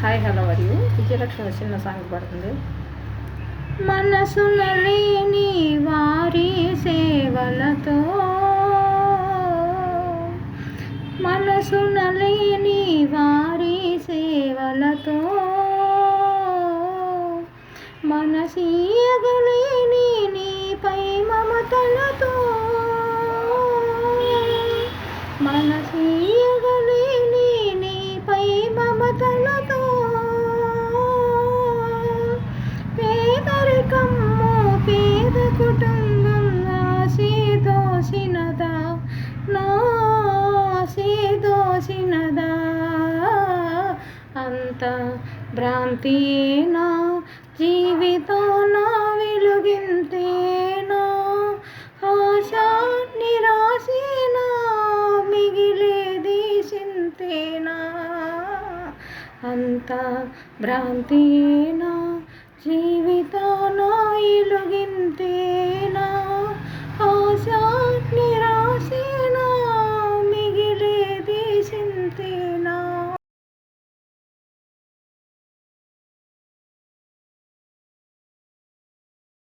Hi hello మరియు విజయలక్ష్మి చిన్న song పడుతుంది. మనసున లేని వారి సేవలతో, మనసున లేని వారి సేవలతో, మనసీయగలేని నీపై మమతలతో, మనసీయగలేని నీపై మమతలతో, పేదరికము పేద కుటుంబం ఆశీదోసినదా, నా ఆశీదోసినదా, అంత భ్రాంతియేనా జీవితాన వెలుగింతేనా, ఆశ నిరాశేనా మిగిలేది చింతేనా, అంత భ్రాంతియేనా జీవితాన వెలుగింతేనా.